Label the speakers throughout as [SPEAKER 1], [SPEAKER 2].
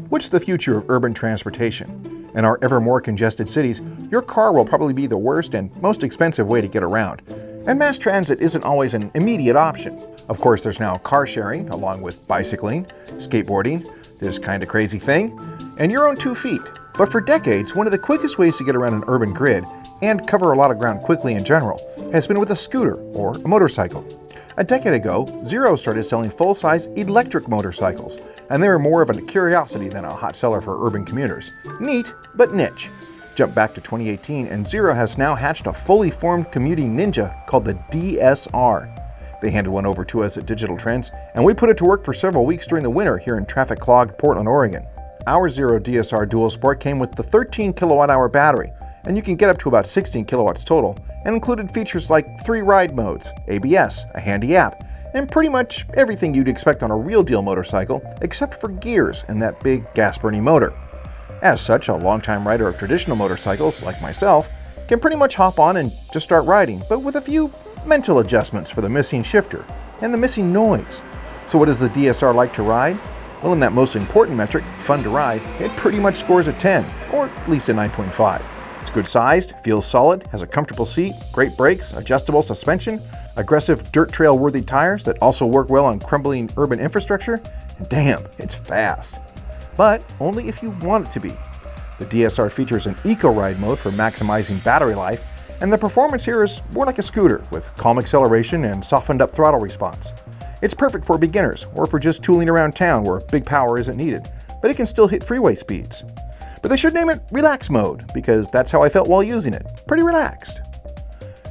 [SPEAKER 1] What's the future of urban transportation? In our ever more congested cities, your car will probably be the worst and most expensive way to get around. And mass transit isn't always an immediate option. Of course, there's now car sharing, along with bicycling, skateboarding, this kind of crazy thing, and your own 2 feet. But for decades, one of the quickest ways to get around an urban grid, and cover a lot of ground quickly in general, has been with a scooter or a motorcycle. A decade ago, Zero started selling full-size electric motorcycles, and they were more of a curiosity than a hot seller for urban commuters. Neat, but niche. Jump back to 2018, and Zero has now hatched a fully formed commuting ninja called the DSR. They handed one over to us at Digital Trends, and we put it to work for several weeks during the winter here in traffic-clogged Portland, Oregon. Our Zero DSR Dual Sport came with the 13 kilowatt-hour battery, and you can get up to about 16 kilowatts total, and included features like 3 ride modes, ABS, a handy app, and pretty much everything you'd expect on a real-deal motorcycle, except for gears and that big gas-burning motor. As such, a longtime rider of traditional motorcycles, like myself, can pretty much hop on and just start riding, but with a few mental adjustments for the missing shifter and the missing noise. So what does the DSR like to ride? Well, in that most important metric, fun to ride, it pretty much scores a 10, or at least a 9.5. It's good sized, feels solid, has a comfortable seat, great brakes, adjustable suspension, aggressive dirt trail worthy tires that also work well on crumbling urban infrastructure, and damn, it's fast. But only if you want it to be. The DSR features an eco-ride mode for maximizing battery life, and the performance here is more like a scooter with calm acceleration and softened up throttle response. It's perfect for beginners or for just tooling around town where big power isn't needed, but it can still hit freeway speeds. But they should name it Relax Mode, because that's how I felt while using it. Pretty relaxed.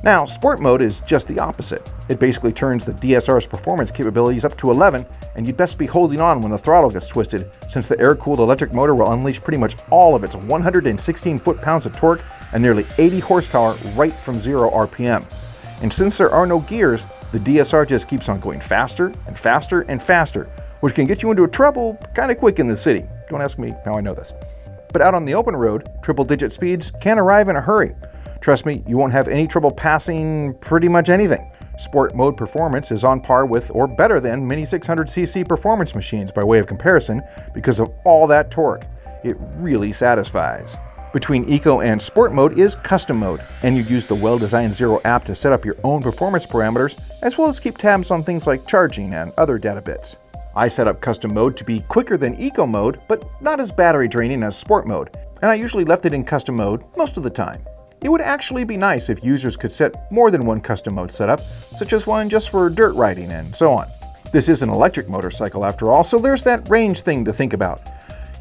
[SPEAKER 1] Now, Sport Mode is just the opposite. It basically turns the DSR's performance capabilities up to 11, and you'd best be holding on when the throttle gets twisted, since the air-cooled electric motor will unleash pretty much all of its 116 foot-pounds of torque and nearly 80 horsepower right from 0 RPM. And since there are no gears, the DSR just keeps on going faster and faster and faster, which can get you into trouble kind of quick in the city. Don't ask me how I know this. But out on the open road, triple-digit speeds can arrive in a hurry. Trust me, you won't have any trouble passing pretty much anything. Sport Mode performance is on par with or better than many 600cc performance machines by way of comparison because of all that torque. It really satisfies. Between Eco and Sport Mode is Custom Mode, and you use the well-designed Zero app to set up your own performance parameters, as well as keep tabs on things like charging and other data bits. I set up Custom Mode to be quicker than Eco Mode, but not as battery draining as Sport Mode, and I usually left it in Custom Mode most of the time. It would actually be nice if users could set more than one custom mode setup, such as one just for dirt riding and so on. This is an electric motorcycle after all, so there's that range thing to think about.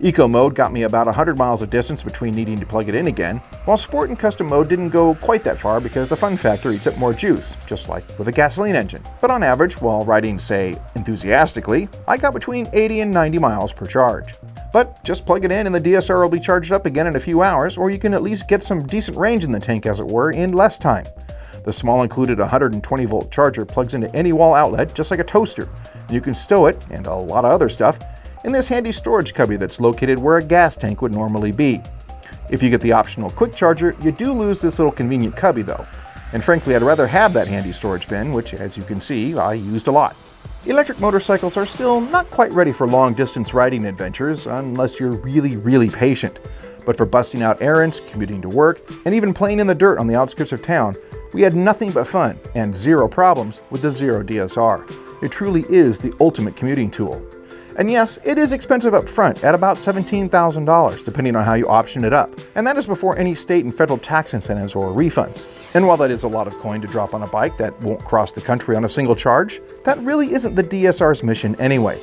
[SPEAKER 1] Eco Mode got me about 100 miles of distance between needing to plug it in again, while Sport and Custom Mode didn't go quite that far because the fun factor eats up more juice, just like with a gasoline engine. But on average, while riding, say, enthusiastically, I got between 80 and 90 miles per charge. But just plug it in and the DSR will be charged up again in a few hours, or you can at least get some decent range in the tank, as it were, in less time. The small included 120 volt charger plugs into any wall outlet just like a toaster. You can stow it, and a lot of other stuff, in this handy storage cubby that's located where a gas tank would normally be. If you get the optional quick charger, you do lose this little convenient cubby though. And frankly, I'd rather have that handy storage bin, which as you can see, I used a lot. Electric motorcycles are still not quite ready for long-distance riding adventures unless you're really patient. But for busting out errands, commuting to work, and even playing in the dirt on the outskirts of town, we had nothing but fun and zero problems with the Zero DSR. It truly is the ultimate commuting tool. And yes, it is expensive up front at about $17,000, depending on how you option it up. And that is before any state and federal tax incentives or refunds. And while that is a lot of coin to drop on a bike that won't cross the country on a single charge, that really isn't the DSR's mission anyway.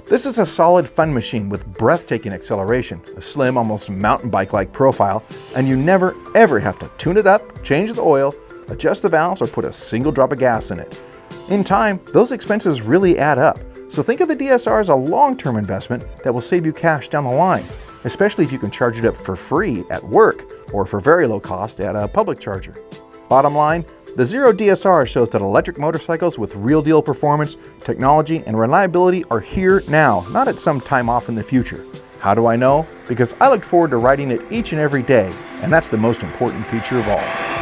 [SPEAKER 1] This is a solid fun machine with breathtaking acceleration, a slim, almost mountain bike-like profile, and you never ever have to tune it up, change the oil, adjust the valves, or put a single drop of gas in it. In time, those expenses really add up. So think of the DSR as a long-term investment that will save you cash down the line, especially if you can charge it up for free at work or for very low cost at a public charger. Bottom line, the Zero DSR shows that electric motorcycles with real deal performance, technology, and reliability are here now, not at some time off in the future. How do I know? Because I look forward to riding it each and every day, and that's the most important feature of all.